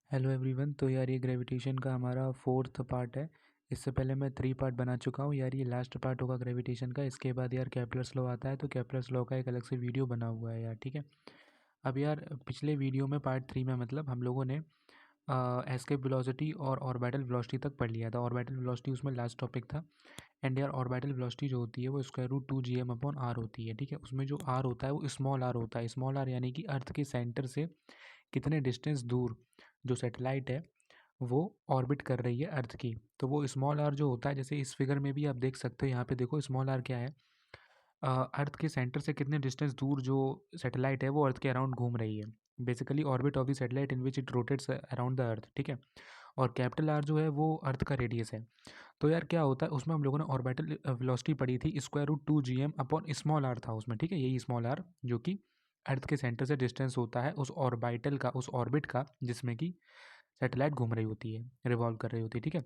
Hello everyone. तो यार ये ग्रेविटेशन का हमारा फोर्थ पार्ट है। इससे पहले मैं 3 पार्ट बना चुका हूँ यार। ये लास्ट पार्ट होगा ग्रेविटेशन का। इसके बाद यार केप्लर्स लॉ आता है, तो केप्लर्स लॉ का एक अलग से वीडियो बना हुआ है यार, ठीक है। अब यार पिछले वीडियो में पार्ट 3 में मतलब हम लोगों ने एस्केप वेलोसिटी और ऑर्बिटल वेलोसिटी तक पढ़ लिया था। ऑर्बिटल वेलोसिटी उसमें लास्ट टॉपिक था। एंड यार ऑर्बिटल वेलोसिटी जो होती है वो स्क्वायर रूट 2 GM/r होती है, ठीक है। उसमें जो आर होता है वो स्मॉल आर होता है। स्मॉल आर यानी कि अर्थ के सेंटर से कितने डिस्टेंस दूर जो सैटेलाइट है वो ऑर्बिट कर रही है अर्थ की। तो वो स्मॉल आर जो होता है, जैसे इस फिगर में भी आप देख सकते हो, यहाँ पे देखो स्मॉल आर क्या है। अर्थ के सेंटर से कितने डिस्टेंस दूर जो सैटेलाइट है वो अर्थ के अराउंड घूम रही है। Basically orbit of the satellite in which it rotates around the earth, ठीक है। और कैपिटल आर जो है वो अर्थ का रेडियस है। तो यार क्या होता है उसमें, हम लोगों ने ऑर्बिटल वेलोसिटी पढ़ी थी, square root 2 GM/, small r था उसमें, ठीक है। यही स्मॉल आर जो कि अर्थ के सेंटर से डिस्टेंस होता है उस ऑर्बिटल का, उस ऑर्बिट का जिसमें कि सैटेलाइट घूम रही होती है, रिवॉल्व कर रही होती है, ठीक है।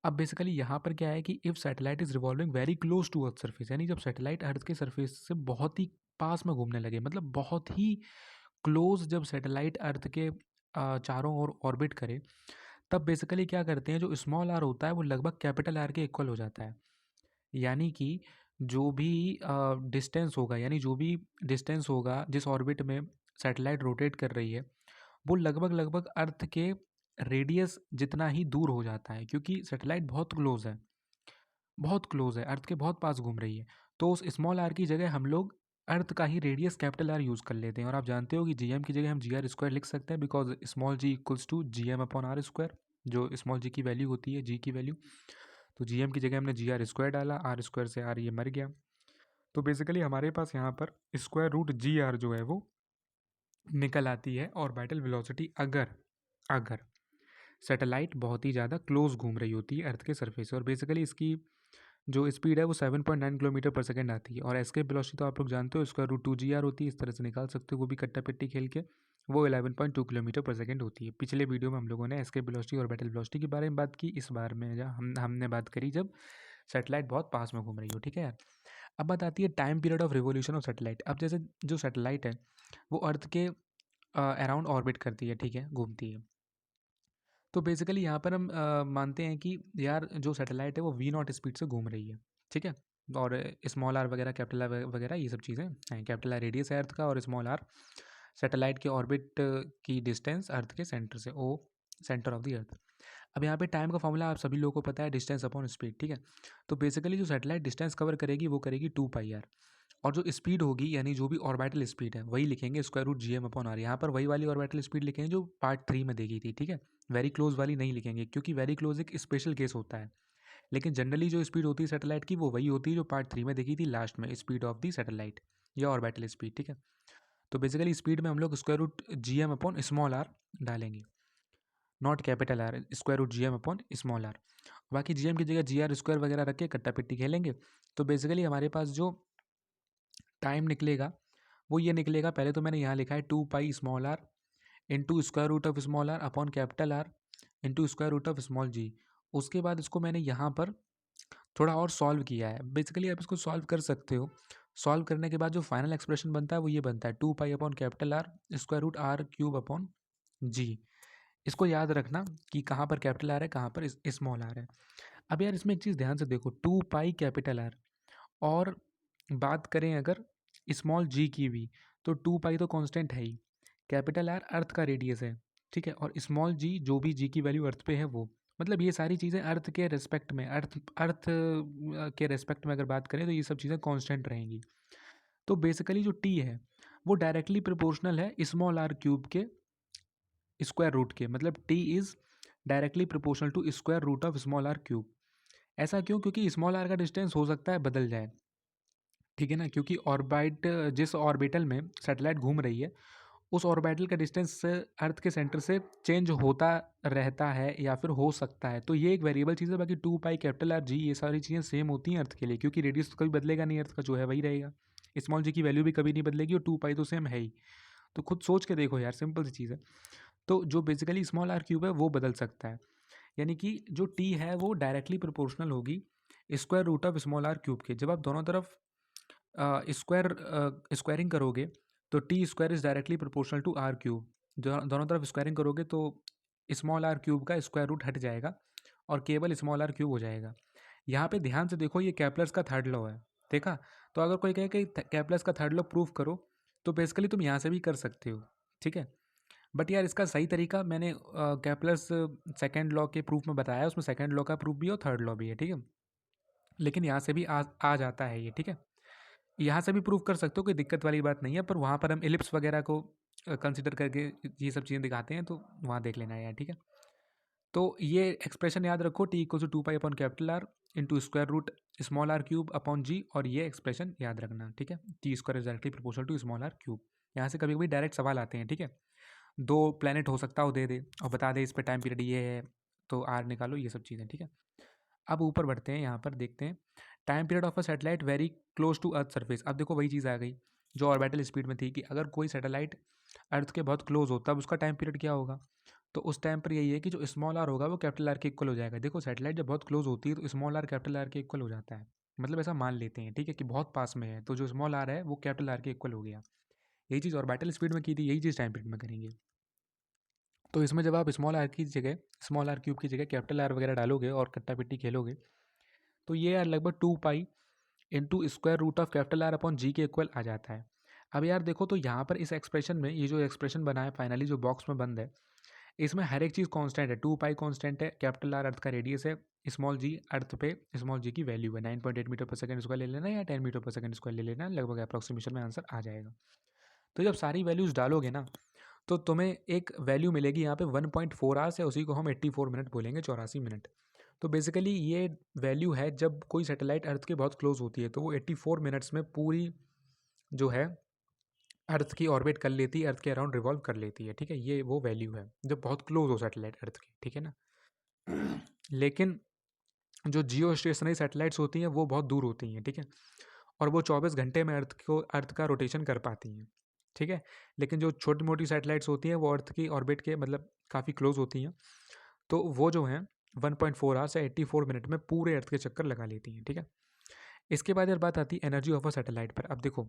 अब बेसिकली यहाँ पर क्या है कि if satellite is revolving very close to earth surface, यानी जब सैटेलाइट अर्थ के सरफेस से बहुत ही पास में घूमने लगे, मतलब बहुत ही क्लोज, जब सैटेलाइट अर्थ के चारों ओर ऑर्बिट करे, तब बेसिकली क्या करते हैं, जो स्मॉल आर होता है वो लगभग कैपिटल आर के इक्वल हो जाता है। यानी कि जो भी डिस्टेंस होगा, यानी जो भी डिस्टेंस होगा जिस ऑर्बिट में सैटेलाइट रोटेट कर रही है, वो लगभग लगभग अर्थ के रेडियस जितना ही दूर हो जाता है, क्योंकि सैटेलाइट बहुत क्लोज है, बहुत क्लोज है, अर्थ के बहुत पास घूम रही है। तो उस स्मॉल आर की जगह हम लोग अर्थ का ही रेडियस कैपिटल आर यूज़ कर लेते हैं। और आप जानते हो कि जीएम की जगह हम जी आर स्क्वायर लिख सकते हैं, because small g equals to GM/r square, जो स्मॉल जी की वैल्यू होती है, जी की वैल्यू। तो जीएम की जगह हमने जी आर स्क्वायर डाला, आर स्क्वायर से आर ये मर गया। तो बेसिकली हमारे पास यहाँ पर स्क्वायर रूट जी आर जो है वो निकल आती है ऑर्बिटल वेलोसिटी, अगर अगर सैटेलाइट बहुत ही ज़्यादा क्लोज घूम रही होती है अर्थ के सरफेस से। और बेसिकली इसकी जो स्पीड है वो 7.9 किलोमीटर पर सेकंड आती है। और एस्केप वेलोसिटी तो आप लोग जानते हो, इसका रूट 2 GR होती है, इस तरह से निकाल सकते हो, वो भी कट्टा पिट्टी खेल के। वो 11.2 किलोमीटर पर सेकंड होती है। पिछले वीडियो में हम लोगों ने एस्केप वेलोसिटी और ऑर्बिटल वेलोसिटी के बारे में बात की। इस बार में जब हमने बात करी जब सैटेलाइट बहुत पास में घूम रही हो, ठीक है यार। अब बात आती है time period of revolution of satellite. अब जैसे जो सैटेलाइट है वो अर्थ के अराउंड ऑर्बिट करती है, ठीक है, घूमती है। तो बेसिकली यहाँ पर हम मानते हैं कि यार जो सैटेलाइट है वो V0 स्पीड से घूम रही है, ठीक है। और स्मॉल आर वगैरह, कैपिटल आर वगैरह, ये सब चीज़ें हैं। कैपिटल आर रेडियस है अर्थ का, और स्मॉल आर सैटेलाइट के ऑर्बिट की डिस्टेंस अर्थ के सेंटर से, ओ सेंटर ऑफ द अर्थ। अब यहाँ पे टाइम का फॉर्मूला आप सभी लोगों को पता है, डिस्टेंस अपॉन स्पीड, ठीक है। तो बेसिकली जो सैटेलाइट डिस्टेंस कवर करेगी वो करेगी 2πr। और जो स्पीड होगी, यानी जो भी ऑर्बिटल स्पीड है, वही लिखेंगे स्क्वायर रूट GM/r। यहाँ पर वही वाली ऑर्बिटल स्पीड लिखेंगे जो पार्ट 3 में देखी थी, ठीक है। वेरी क्लोज वाली नहीं लिखेंगे, क्योंकि वेरी क्लोज एक स्पेशल केस होता है। लेकिन जनरली जो स्पीड होती है सैटेलाइट की वो वही होती है जो पार्ट 3 में देखी थी लास्ट में, स्पीड ऑफ दी सैटेलाइट या ऑर्बिटल स्पीड, ठीक है। तो बेसिकली स्पीड में हम लोग स्क्वायर रूट GM/स्मॉल आर डालेंगे, not capital R, square root GM/स्मॉल आर। बाकी GM की जगह GR स्क्वायर वगैरह रख के कट्टा पिट्टी खेलेंगे। तो बेसिकली हमारे पास जो टाइम निकलेगा वो ये निकलेगा। पहले तो मैंने यहाँ लिखा है 2π/r into square root of small R upon capital R into square root of small G. उसके बाद इसको मैंने यहाँ पर थोड़ा और सॉल्व किया है। बेसिकली आप इसको सॉल्व कर सकते हो। सॉल्व करने के बाद जो फाइनल एक्सप्रेशन बनता है वो ये बनता है 2π/कैपिटल R square root R³ upon G. इसको याद रखना कि कहाँ पर कैपिटल आर है, कहाँ पर स्मॉल आर है। अब यार इसमें एक चीज़ ध्यान से देखो, 2π कैपिटल आर, और बात करें अगर स्मॉल जी की भी, तो 2π तो कांस्टेंट है ही, कैपिटल आर अर्थ का रेडियस है, ठीक है, और स्मॉल जी जो भी जी की वैल्यू अर्थ पे है वो, मतलब ये सारी चीज़ें अर्थ के रेस्पेक्ट में, अर्थ के रेस्पेक्ट में अगर बात करें तो ये सब चीज़ें कांस्टेंट रहेंगी। तो बेसिकली जो टी है वो डायरेक्टली प्रोपोर्शनल है स्मॉल आर क्यूब के स्क्वायर रूट के, मतलब T is directly proportional to square root of small are cube. ऐसा क्यों? क्योंकि स्मॉल आर का डिस्टेंस हो सकता है बदल जाए, ठीक है ना, क्योंकि ऑर्बिट, जिस ऑर्बिटल में सैटेलाइट घूम रही है उस ऑर्बिटल का डिस्टेंस अर्थ के सेंटर से चेंज होता रहता है या फिर हो सकता है। तो ये एक वेरिएबल चीज़ है। बाकी 2π कैपिटल आर जी ये सारी चीज़ें सेम होती हैं अर्थ के लिए, क्योंकि रेडियस तो कभी बदलेगा नहीं, अर्थ का जो है वही रहेगा। स्मॉल जी की वैल्यू भी कभी नहीं बदलेगी, और 2π तो सेम है ही। तो खुद सोच के देखो यार, सिंपल सी चीज़ है। तो जो बेसिकली स्मॉल आर क्यूब है वो बदल सकता है, यानी कि जो टी है वो डायरेक्टली प्रोपोर्शनल होगी square root of small are cube के। जब आप दोनों तरफ स्क्वायरिंग करोगे तो T square is directly proportional to r cube. दोनों तरफ स्क्वायरिंग करोगे तो स्मॉल आर क्यूब का स्क्वायर रूट हट जाएगा और केवल स्मॉल आर क्यूब हो जाएगा। यहाँ पे ध्यान से देखो, ये केपलर्स का थर्ड लॉ है, देखा? तो अगर कोई कहे कि केपलर्स का थर्ड लॉ प्रूफ करो, तो बेसिकली तुम यहाँ से भी कर सकते हो, ठीक है। बट यार इसका सही तरीका मैंने केपलर्स सेकेंड लॉ के प्रूफ में बताया, उसमें सेकेंड लॉ का प्रूफ भी है और थर्ड लॉ भी है, ठीक है। लेकिन यहाँ से भी आ जाता है ये, ठीक है। यहाँ से भी प्रूफ कर सकते हो, कोई दिक्कत वाली बात नहीं है, पर वहाँ पर हम एलिप्स वगैरह को कंसिडर करके ये सब चीज़ें दिखाते हैं, तो वहाँ देख लेना है यार, ठीक है। तो ये एक्सप्रेशन याद रखो, T equal to 2 pi upon capital R into square root small are cube upon G, और ये एक्सप्रेशन याद रखना, ठीक है। T square is directly proportional to small are cube. यहाँ से कभी कभी डायरेक्ट सवाल आते हैं, ठीक है। 2 प्लैनेट हो सकता हो, दे दे और बता दे इस पर टाइम पीरियड ये है, तो आर निकालो, ये सब चीज़ें, ठीक है। अब ऊपर बढ़ते हैं, यहाँ पर देखते हैं time period of a satellite very close to earth surface. अब देखो वही चीज़ आ गई जो ऑर्बिटल स्पीड में थी, कि अगर कोई सैटेलाइट अर्थ के बहुत क्लोज हो तब उसका टाइम पीरियड क्या होगा। तो उस टाइम पर यही है कि जो स्मॉल आर होगा वो कैपिटल आर के इक्वल हो जाएगा। देखो सैटेलाइट जब बहुत क्लोज होती है तो स्मॉल आर कैपिटल आर के इक्वल हो जाता है, मतलब ऐसा मान लेते हैं, ठीक है, कि बहुत पास में है, तो जो स्मॉल आर है वो कैपिटल आर के इक्वल हो गया। यही चीज़ ऑर्बिटल स्पीड में की थी, यही चीज़ टाइम पीरियड में करेंगे। तो इसमें जब आप स्मॉल आर की जगह, स्मॉल आर क्यूब की जगह कैपिटल आर वगैरह डालोगे और कट्टा पिट्टी खेलोगे, तो ये यार लगभग 2 pi into square root of capital R upon G के इक्वल आ जाता है। अब यार देखो, तो यहाँ पर इस एक्सप्रेशन में ये जो एक्सप्रेशन बना है फाइनली जो बॉक्स में बंद है, इसमें हर एक चीज़ कांस्टेंट है। 2 पाई कांस्टेंट है, कैपिटल आर अर्थ का रेडियस है, स्मॉल जी अर्थ पे स्मॉल जी की वैल्यू है, 9.8 मीटर पर सेकंड स्क्वायर ले लेना या 10 मीटर पर सेकंड स्क्वायर ले लेना, लगभग अप्रॉक्सीमेशन में आंसर आ जाएगा। तो जब सारी वैल्यूज़ डालोगे ना, तो तुम्हें एक वैल्यू मिलेगी यहाँ पे 1.4 आवर्स है, उसी को हम 84 मिनट बोलेंगे, 84 मिनट। तो बेसिकली ये वैल्यू है जब कोई सैटेलाइट अर्थ के बहुत क्लोज होती है, तो वो 84 मिनट्स में पूरी जो है अर्थ की ऑर्बिट कर लेती है, अर्थ के अराउंड रिवॉल्व कर लेती है, ठीक है। ये वो वैल्यू है जब बहुत क्लोज हो सैटेलाइट अर्थ के, ठीक है ना। लेकिन जो जियो स्टेशनरी सैटेलाइट्स होती हैं वो बहुत दूर होती हैं, ठीक है, और वो 24 घंटे में अर्थ का रोटेशन कर पाती हैं, ठीक है। लेकिन जो छोटी मोटी सैटेलाइट्स होती हैं वो अर्थ की ऑर्बिट के मतलब काफ़ी क्लोज होती हैं, तो वो जो हैं 1.4 आवर्स या 84 मिनट में पूरे अर्थ के चक्कर लगा लेती हैं, ठीक है। इसके बाद यार बात आती है एनर्जी ऑफ अ सैटेलाइट पर। अब देखो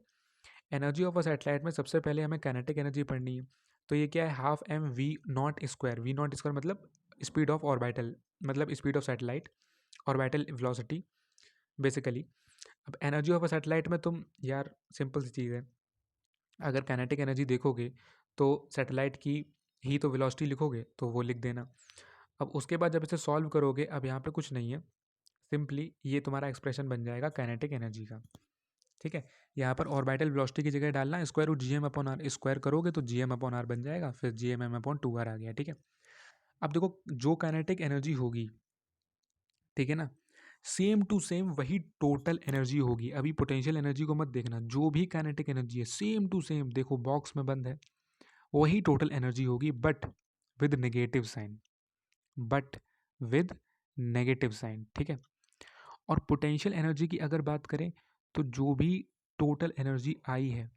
एनर्जी ऑफ अ सैटेलाइट में सबसे पहले हमें काइनेटिक एनर्जी पढ़नी है। तो ये क्या है, half m v naught square. V naught square मतलब स्पीड ऑफ ऑर्बिटल, मतलब speed of satellite, orbital velocity basically. अब एनर्जी ऑफ अ सैटेलाइट में तुम यार सिंपल सी चीज़ है, अगर काइनेटिक एनर्जी देखोगे तो सैटेलाइट की ही तो वेलोसिटी लिखोगे, तो वो लिख देना। अब उसके बाद जब इसे सॉल्व करोगे, अब यहाँ पे कुछ नहीं है, सिंपली ये तुम्हारा एक्सप्रेशन बन जाएगा काइनेटिक एनर्जी का, ठीक है। यहाँ पर ऑर्बिटल वेलोसिटी की जगह डालना square root G M upon R, square करोगे तो जी एम अपॉन आर बन जाएगा, फिर G M M upon 2 R आ गया, ठीक है। अब देखो जो काइनेटिक एनर्जी होगी, ठीक है ना, सेम टू सेम वही टोटल एनर्जी होगी। अभी पोटेंशियल एनर्जी को मत देखना, जो भी काइनेटिक एनर्जी है सेम टू सेम, देखो बॉक्स में बंद है, वही टोटल एनर्जी होगी, but with negative sign, but with negative sign, ठीक है। और पोटेंशियल एनर्जी की अगर बात करें, तो जो भी टोटल एनर्जी आई है,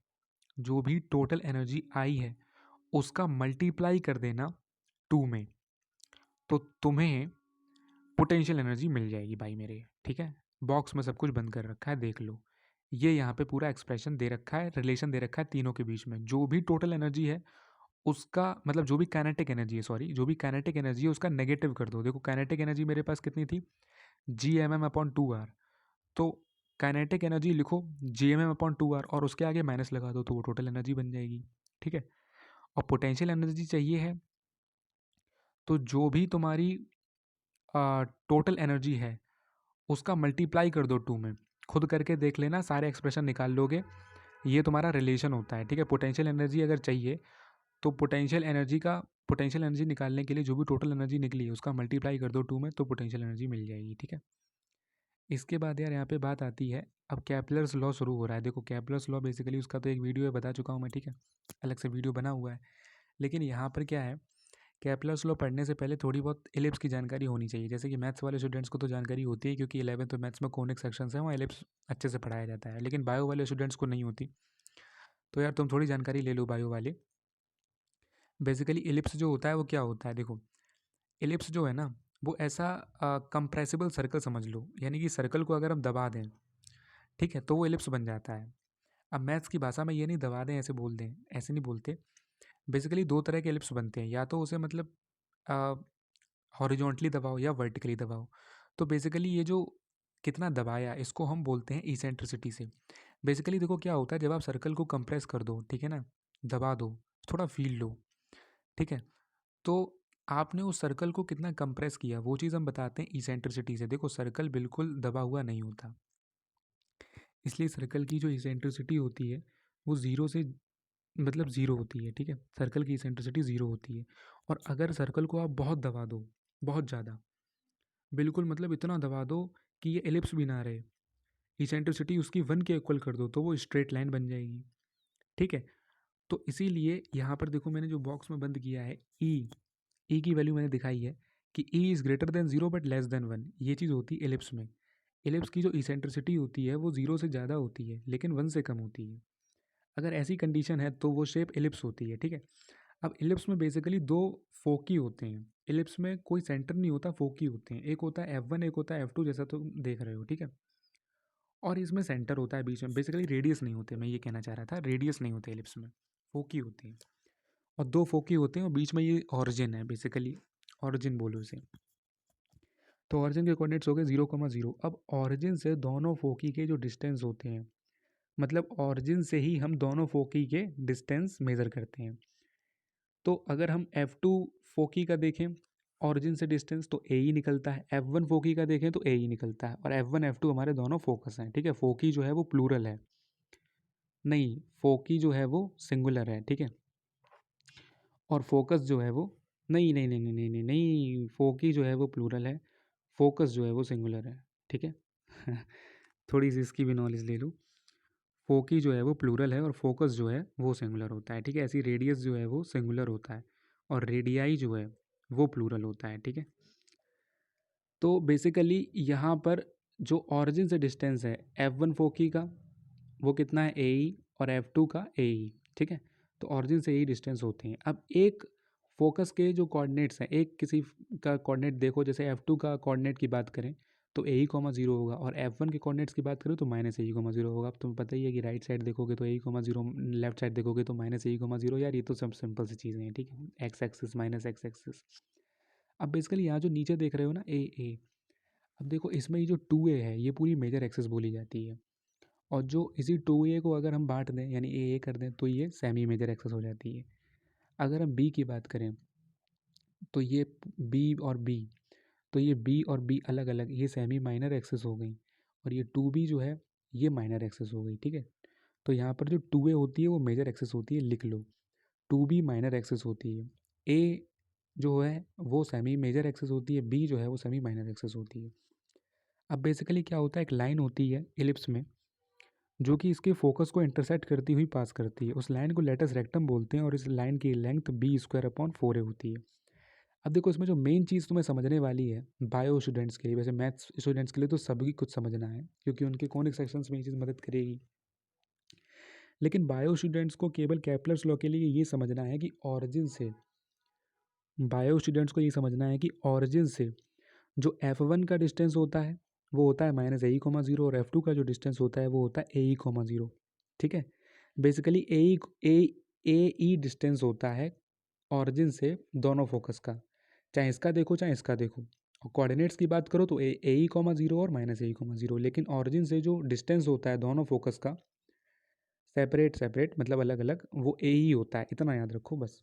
जो भी टोटल एनर्जी आई है उसका मल्टीप्लाई कर देना 2 में, तो तुम्हें पोटेंशियल एनर्जी मिल जाएगी भाई मेरे, ठीक है। बॉक्स में सब कुछ बंद कर रखा है, देख लो। ये यहाँ पे पूरा एक्सप्रेशन दे रखा है, रिलेशन दे रखा है तीनों के बीच में। जो भी टोटल एनर्जी है उसका मतलब जो भी काइनेटिक एनर्जी है, सॉरी, जो भी काइनेटिक एनर्जी है उसका नेगेटिव कर दो। देखो काइनेटिक एनर्जी मेरे पास कितनी थी, G M M upon 2 r, तो काइनेटिक एनर्जी लिखो G M M upon 2 r और उसके आगे माइनस लगा दो, तो वो टोटल एनर्जी बन जाएगी, ठीक है। और पोटेंशियल एनर्जी चाहिए है, तो जो भी तुम्हारी टोटल एनर्जी है उसका मल्टीप्लाई कर दो 2 में। खुद करके देख लेना, सारे एक्सप्रेशन निकाल लोगे, ये तुम्हारा रिलेशन होता है, ठीक है। पोटेंशियल एनर्जी अगर चाहिए तो पोटेंशियल एनर्जी निकालने के लिए जो भी टोटल एनर्जी निकली है उसका मल्टीप्लाई कर दो 2 में, तो पोटेंशियल एनर्जी मिल जाएगी, ठीक है। इसके बाद यार यहाँ पे बात आती है, अब कैपलर्स लॉ शुरू हो रहा है। देखो कैपलर्स लॉ बेसिकली उसका तो एक वीडियो है, बता चुका हूँ मैं, ठीक है, अलग से वीडियो बना हुआ है। लेकिन यहाँ पर क्या है, कैपलर्स लॉ पढ़ने से पहले थोड़ी बहुत एलिप्स की जानकारी होनी चाहिए। जैसे कि मैथ्स वाले स्टूडेंट्स को तो जानकारी होती है, क्योंकि 11th तो मैथ्स में कॉनिक सेक्शंस हैं, वहाँ एलिप्स अच्छे से पढ़ाया जाता है, लेकिन बायो वाले स्टूडेंट्स को नहीं होती। तो यार तुम थोड़ी जानकारी ले लो बायो वाले। बेसिकली एलिप्स जो होता है वो क्या होता है, देखो एलिप्स जो है ना वो ऐसा कंप्रेसिबल सर्कल समझ लो, यानी कि सर्कल को अगर हम दबा दें, ठीक है, तो वो एलिप्स बन जाता है। अब मैथ्स की भाषा में ये नहीं दबा दें ऐसे बोल दें, ऐसे नहीं बोलते, बेसिकली दो तरह के एलिप्स बनते हैं, या तो उसे मतलब हॉरिजॉन्टली दबाओ या वर्टिकली दबाओ। तो बेसिकली ये जो कितना दबाया इसको हम बोलते हैं इसेंट्रिसिटी से। बेसिकली देखो क्या होता है, जब आप सर्कल को कंप्रेस कर दो, ठीक है ना, दबा दो, थोड़ा फील लो, ठीक है, तो आपने उस सर्कल को कितना कंप्रेस किया वो चीज़ हम बताते हैं इसेंट्रिसिटी से। देखो सर्कल बिल्कुल दबा हुआ नहीं होता, इसलिए सर्कल की जो इसेंट्रिसिटी होती है वो ज़ीरो से मतलब ज़ीरो होती है, ठीक है, सर्कल की इसेंट्रिसिटी ज़ीरो होती है। और अगर सर्कल को आप बहुत दबा दो, बहुत ज़्यादा, बिल्कुल मतलब इतना दबा दो कि ये एलिप्स भी ना रहे, इसेंट्रिसिटी उसकी 1 के इक्वल कर दो, तो वो स्ट्रेट लाइन बन जाएगी, ठीक है। तो इसीलिए यहाँ पर देखो मैंने जो बॉक्स में बंद किया है ई की वैल्यू मैंने दिखाई है कि E is greater than zero but less than 1, ये चीज़ होती है एलिप्स में। एलिप्स की जो इसेंट्रिसिटी होती है वो ज़ीरो से ज़्यादा होती है लेकिन 1 से कम होती है। अगर ऐसी कंडीशन है तो वो शेप एलिप्स होती है, ठीक है। अब एलिप्स में बेसिकली दो फोकी होते हैं, एलिप्स में कोई सेंटर नहीं होता, फोकी होते हैं, एक होता है F1 एक होता है F2, जैसा तुम देख रहे हो, ठीक है। और इसमें सेंटर होता है बीच में, बेसिकली रेडियस नहीं होते, मैं ये कहना चाह रहा था, रेडियस नहीं होते एलिप्स में, फोकी होती हैं। और दो फोकी होते हैं और बीच में ये ऑरिजिन है, बेसिकली ऑरिजिन बोलो इसे। तो ऑरिजिन के कोऑर्डिनेट्स हो गए 0,0। अब ऑरिजिन से दोनों फोकी के जो डिस्टेंस होते हैं, मतलब ऑरिजिन से ही हम दोनों फोकी के डिस्टेंस मेज़र करते हैं। तो अगर हम F2 फोकी का देखें ऑरिजिन से डिस्टेंस तो ए ही निकलता है, F1 फोकी का देखें तो ए ही निकलता है, और F1 F2 हमारे दोनों फोकस हैं, ठीक है। फोकी जो है वो प्लूरल है, नहीं फोकी जो है वो सिंगुलर है, ठीक है। और फोकस जो है वो नहीं नहीं नहीं नहीं नहीं नहीं नहीं, फोकी जो है वो प्लूरल है, फोकस जो है वो सिंगुलर है, ठीक है। थोड़ी सी इसकी भी नॉलेज ले लूँ। फोकी जो है वो प्लूरल है और फोकस जो है वो सिंगुलर होता है, ठीक है। ऐसी रेडियस जो है वो सिंगुलर होता है और रेडियाई जो है वो प्लूरल होता है, ठीक है। तो बेसिकली यहाँ पर जो ऑरिजिन से डिस्टेंस है F1 फोकी का वो कितना है ए और F2 का ए, ठीक है। तो ऑरिजिन से ही डिस्टेंस होते हैं। अब एक फोकस के जो कोऑर्डिनेट्स हैं, एक किसी का कोऑर्डिनेट देखो, जैसे F2 का कोऑर्डिनेट की बात करें तो ए ही कॉमा जीरो होगा, और F1 के कोऑर्डिनेट्स की बात करें तो माइनस ए ही कॉमा जीरो होगा। अब तुम्हें पता ही है कि राइट साइड देखोगे तो ए ही कॉमा जीरो, लेफ्ट साइड देखोगे तो माइनस ए ही कॉमा जीरो। यार ये तो सब सिंपल सी चीज़ें हैं, ठीक है, x axis minus x axis. अब बेसिकली यहाँ जो नीचे देख रहे हो ना ए, अब देखो इसमें ये जो 2a है ये पूरी मेजर एक्सेस बोली जाती है, और जो इसी 2a को अगर हम बांट दें यानी ए कर दें तो ये सेमी मेजर एक्सेस हो जाती है। अगर हम b की बात करें तो ये b और b, तो ये b और b अलग अलग, ये सेमी माइनर एक्सेस हो गई, और ये 2b जो है ये माइनर एक्सेस हो गई, ठीक है। तो यहाँ पर जो 2a होती है वो मेजर एक्सेस होती है, लिख लो। 2b माइनर एक्सेस होती है, a जो है वो सेमी मेजर एक्सेस होती है, b जो है वो सेमी माइनर एक्सेस होती है। अब बेसिकली क्या होता है, एक लाइन होती है एलिप्स में जो कि इसके फोकस को इंटरसेक्ट करती हुई पास करती है, उस लाइन को लेटस रेक्टम बोलते हैं, और इस लाइन की लेंथ b² / 4a होती है। अब देखो इसमें जो मेन चीज़ तुम्हें समझने वाली है बायो स्टूडेंट्स के लिए, वैसे मैथ्स स्टूडेंट्स के लिए तो सभी कुछ समझना है क्योंकि उनके कॉनिक सेक्शंस में ये चीज़ मदद करेगी, लेकिन बायो स्टूडेंट्स को केवल केपलर्स लॉ के लिए ये समझना है कि ऑरिजिन से, बायो स्टूडेंट्स को ये समझना है कि ऑरिजिन से जो F1 का डिस्टेंस होता है वो होता है माइनस ए ई कॉमा जीरो, और F2 का जो डिस्टेंस होता है वो होता है ए ई कॉमा जीरो, ठीक है। बेसिकली ए ई डिस्टेंस होता है ऑरिजिन से दोनों फोकस का, चाहे इसका देखो चाहे इसका देखो। और कोऑर्डिनेट्स की बात करो तो ए ई कॉमा जीरो और माइनस ए ई कॉमा जीरो, लेकिन ऑरिजिन से जो डिस्टेंस होता है दोनों फोकस का सेपरेट सेपरेट मतलब अलग अलग, वो ए ही होता है, इतना याद रखो बस।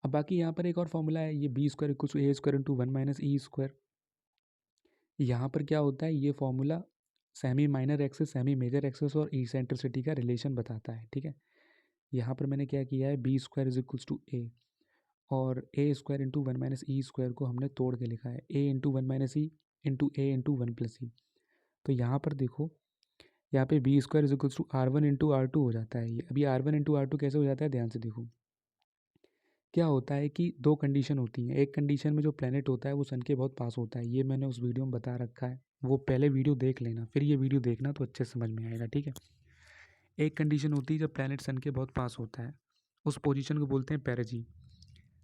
अब बाकी यहाँ पर एक और फॉर्मूला है, ये b² = a² × 1 - e²। यहाँ पर क्या होता है, ये formula semi minor axis semi major axis और इसेंट्रिसिटी का रिलेशन बताता है, ठीक है। यहाँ पर मैंने क्या किया है, b² = a और a² × 1 - e² को हमने तोड़ के लिखा है a × 1 - e × a × 1 + e। तो यहाँ पर देखो, यहाँ पे b² = r1 × r2 हो जाता है ये। अभी r1 × r2 कैसे हो जाता है, ध्यान से देखो। क्या होता है कि दो कंडीशन होती हैं, एक कंडीशन में जो प्लैनेट होता है वो सन के बहुत पास होता है, ये मैंने उस वीडियो में बता रखा है, वो पहले वीडियो देख लेना फिर ये वीडियो देखना तो अच्छे समझ में आएगा, ठीक है। एक कंडीशन होती है जब प्लैनेट सन के बहुत पास होता है, उस पोजीशन को बोलते हैं पेरिजी।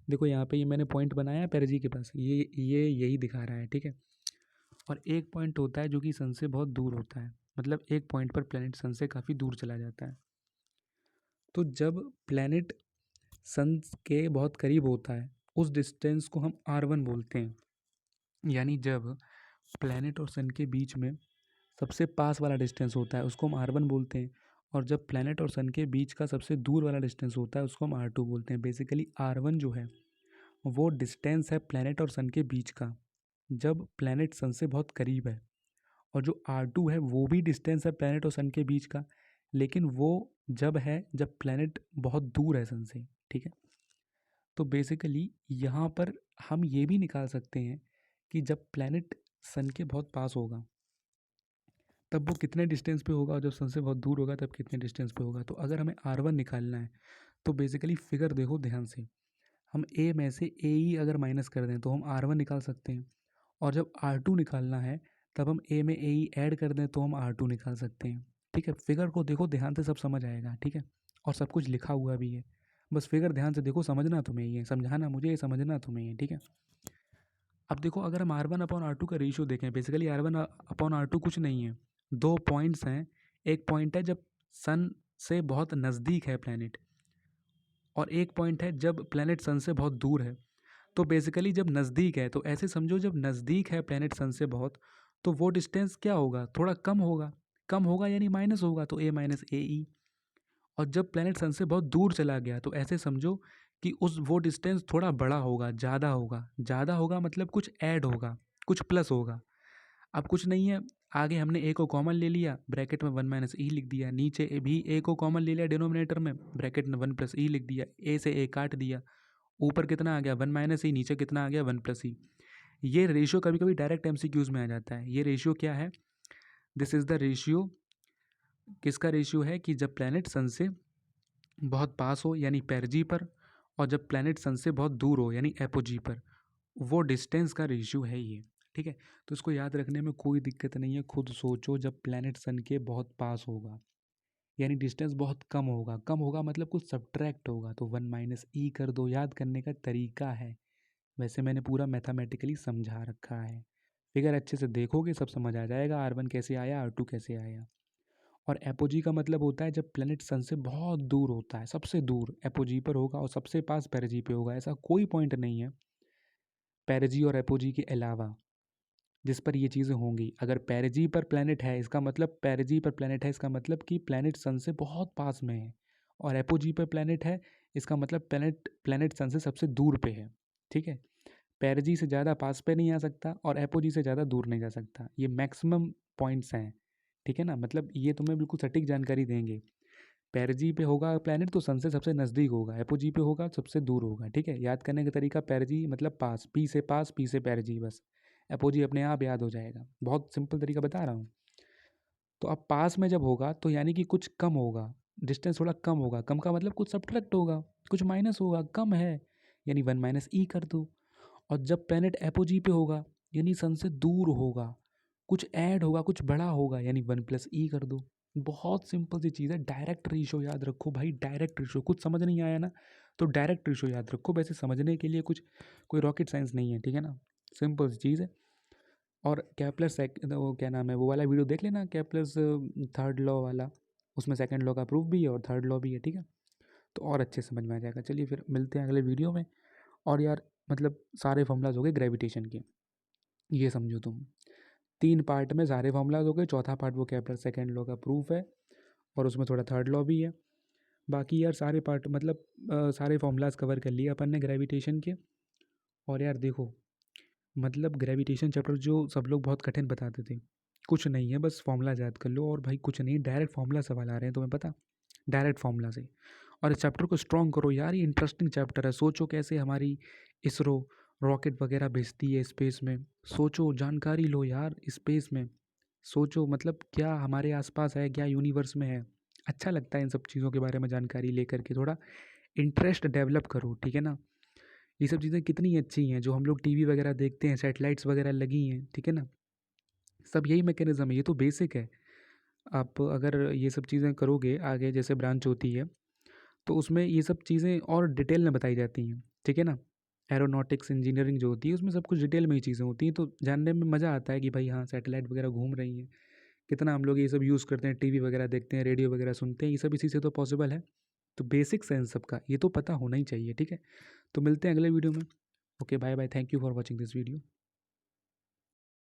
देखो यहाँ पे ये मैंने पॉइंट बनाया है पेरिजी के पास, ये यही दिखा रहा है, ठीक है। और एक पॉइंट होता है जो कि सन से बहुत दूर होता है, मतलब एक पॉइंट पर प्लैनेट सन से काफ़ी दूर चला जाता है। तो जब प्लैनेट सन के बहुत करीब होता है उस डिस्टेंस को हम R1 बोलते हैं। यानी जब प्लैनेट और सन के बीच में सबसे पास वाला डिस्टेंस होता है उसको हम R1 बोलते हैं, और जब प्लैनेट और सन के बीच का सबसे दूर वाला डिस्टेंस होता है उसको हम R2 बोलते हैं। बेसिकली R1 जो है वो डिस्टेंस है प्लैनेट और सन के बीच का जब प्लैनेट सन से बहुत करीब है, और जो R2 है वो भी डिस्टेंस है प्लैनेट और सन के बीच का, लेकिन वो जब है जब प्लैनेट बहुत दूर है सन से। ठीक है, तो बेसिकली यहाँ पर हम ये भी निकाल सकते हैं कि जब प्लैनेट सन के बहुत पास होगा तब वो कितने डिस्टेंस पे होगा, और जब सन से बहुत दूर होगा तब कितने डिस्टेंस पे होगा। तो अगर हमें R1 निकालना है तो बेसिकली फिगर देखो ध्यान से, हम ए में से ए ई अगर माइनस कर दें तो हम R1 निकाल सकते हैं, और जब R2 निकालना है तब हम ए में ए ई ऐड कर दें तो हम R2 निकाल सकते हैं। ठीक है, फिगर को देखो ध्यान से, सब समझ आएगा। ठीक है, और सब कुछ लिखा हुआ भी है, बस फिगर ध्यान से देखो, समझना तुम्हें ये, समझाना मुझे, ये समझना तुम्हें ये। ठीक है, अब देखो अगर हम R1/R2 का रेशियो देखें, बेसिकली R1/R2 कुछ नहीं है, दो पॉइंट्स हैं। एक पॉइंट है जब सन से बहुत नज़दीक है प्लैनेट, और एक पॉइंट है जब प्लैनेट सन से बहुत दूर है। तो बेसिकली जब नज़दीक है तो ऐसे समझो, जब नज़दीक है प्लैनेट सन से बहुत, तो वो डिस्टेंस क्या होगा, थोड़ा कम होगा। कम होगा यानी माइनस होगा, तो A माइनस ए ई। और जब प्लैनेट सन से बहुत दूर चला गया तो ऐसे समझो कि उस वो डिस्टेंस थोड़ा बड़ा होगा, ज़्यादा होगा। ज़्यादा होगा मतलब कुछ ऐड होगा, कुछ प्लस होगा। अब कुछ नहीं है, आगे हमने ए को कॉमन ले लिया, ब्रैकेट में 1 माइनस ई लिख दिया, नीचे भी ए को कॉमन ले लिया डिनोमिनेटर में, ब्रैकेट में 1 प्लस ई लिख दिया, ए से ए काट दिया, ऊपर कितना आ गया 1 माइनस ई, नीचे कितना आ गया 1 प्लस ई। ये रेशियो कभी कभी डायरेक्ट एमसीक्यूज में आ जाता है। ये रेशियो क्या है, दिस इज़ द रेशियो, किसका रेशियो है कि जब प्लैनेट सन से बहुत पास हो यानी पेरजी पर, और जब प्लैनेट सन से बहुत दूर हो यानी एपोजी पर, वो डिस्टेंस का रेशियो है ये। ठीक है, तो इसको याद रखने में कोई दिक्कत नहीं है। खुद सोचो, जब प्लैनेट सन के बहुत पास होगा यानी डिस्टेंस बहुत कम होगा, कम होगा मतलब कुछ सब्ट्रैक्ट होगा, तो 1 माइनस ई कर दो। याद करने का तरीका है, वैसे मैंने पूरा मैथमेटिकली समझा रखा है। फिगर अच्छे से देखोगे सब समझ आ जाएगा, R1 कैसे आया, R2 कैसे आया। और एपोजी का मतलब होता है जब प्लैनेट सन से बहुत दूर होता है, सबसे दूर एपोजी पर होगा और सबसे पास पेरिजी पे होगा। ऐसा कोई पॉइंट नहीं है पेरिजी और एपोजी के अलावा जिस पर ये चीज़ें होंगी। अगर पेरिजी पर प्लैनेट है इसका मतलब, पेरिजी पर प्लैनेट है इसका मतलब कि प्लैनेट सन से बहुत पास में है, और एपोजी पर प्लैनेट है इसका मतलब प्लैनेट प्लैनेट सन से सबसे दूर पे है। ठीक है, पेरिजी से ज़्यादा पास पे नहीं आ सकता और एपोजी से ज़्यादा दूर नहीं जा सकता। ये मैक्सिमम पॉइंट्स हैं। ठीक है ना, मतलब ये तुम्हें बिल्कुल सटीक जानकारी देंगे। पेरिजी पे होगा प्लैनेट तो सन से सबसे नज़दीक होगा, एपोजी पे होगा सबसे दूर होगा। ठीक है, याद करने का तरीका, पेरिजी मतलब पास, पास, पी से पेरिजी, बस। एपोजी अपने आप याद हो जाएगा, बहुत सिंपल तरीका बता रहा हूँ। तो अब पास में जब होगा तो यानी कि कुछ कम होगा, डिस्टेंस थोड़ा कम होगा। कम का मतलब कुछ सब्ट्रैक्ट होगा, कुछ माइनस होगा, कम है यानी 1 माइनस ई कर दो। और जब प्लैनेट एपोजी पे होगा यानी सन से दूर होगा, कुछ ऐड होगा, कुछ बड़ा होगा यानी 1 प्लस ई कर दो। बहुत सिंपल सी चीज़ है, डायरेक्ट रेशियो याद रखो भाई, डायरेक्ट रेशियो। कुछ समझ नहीं आया ना तो डायरेक्ट रेशियो याद रखो, वैसे समझने के लिए कुछ कोई रॉकेट साइंस नहीं है। ठीक है ना, सिंपल सी चीज़ है। और कैप्लर वो क्या नाम है, वो वाला वीडियो देख लेना, कैप्लर्स थर्ड लॉ वाला, उसमें सेकंड लॉ का प्रूफ भी है और थर्ड लॉ भी है। ठीक है, तो और अच्छे समझ में आ जाएगा। चलिए फिर मिलते हैं अगले वीडियो में। और यार मतलब सारे फॉर्मूलाज हो गए ग्रेविटेशन के, ये समझो तुम, 3 पार्ट में सारे फॉर्मूलाज हो गए। चौथा पार्ट वो कैप्लर सेकंड लॉ का प्रूफ है, और उसमें थोड़ा थर्ड लॉ भी है। बाकी यार सारे पार्ट मतलब सारे फॉर्मूलाज कवर कर लिए अपन ने ग्रेविटेशन के। और यार देखो, मतलब ग्रेविटेशन चैप्टर जो सब लोग बहुत कठिन बताते थे, कुछ नहीं है, बस फॉर्मूला याद कर लो। और भाई कुछ नहीं, डायरेक्ट फॉर्मूला सवाल आ रहे हैं तुम्हें पता, डायरेक्ट फॉर्मूला से। और इस चैप्टर को स्ट्रॉन्ग करो यार, ये इंटरेस्टिंग चैप्टर है। सोचो कैसे हमारी इसरो रॉकेट वगैरह भेजती है स्पेस में, सोचो, जानकारी लो यार स्पेस में। सोचो मतलब क्या हमारे आसपास है, क्या यूनिवर्स में है। अच्छा लगता है इन सब चीज़ों के बारे में जानकारी लेकर के, थोड़ा इंटरेस्ट डेवलप करो। ठीक है ना, ये सब चीज़ें कितनी अच्छी हैं जो हम लोग टीवी वगैरह देखते हैं, सैटेलाइट्स वगैरह लगी हैं। ठीक है ना, सब यही मैकेनिज्म है, ये तो बेसिक है। आप अगर ये सब चीज़ें करोगे आगे जैसे ब्रांच होती है तो उसमें ये सब चीज़ें और डिटेल में बताई जाती हैं। ठीक है ना, एरोनॉटिक्स इंजीनियरिंग जो होती है उसमें सब कुछ डिटेल में ही चीज़ें होती हैं, तो जानने में मज़ा आता है कि भाई हाँ सैटेलाइट वगैरह घूम रही हैं। कितना हम लोग ये सब यूज़ करते हैं, टीवी वगैरह देखते हैं, रेडियो वगैरह सुनते हैं, ये सब इसी से तो पॉसिबल है। तो बेसिक्स है इन सब का, ये तो पता होना ही चाहिए, ठीक है। तो मिलते हैं अगले वीडियो में। Okay bye bye, thank you for watching this video.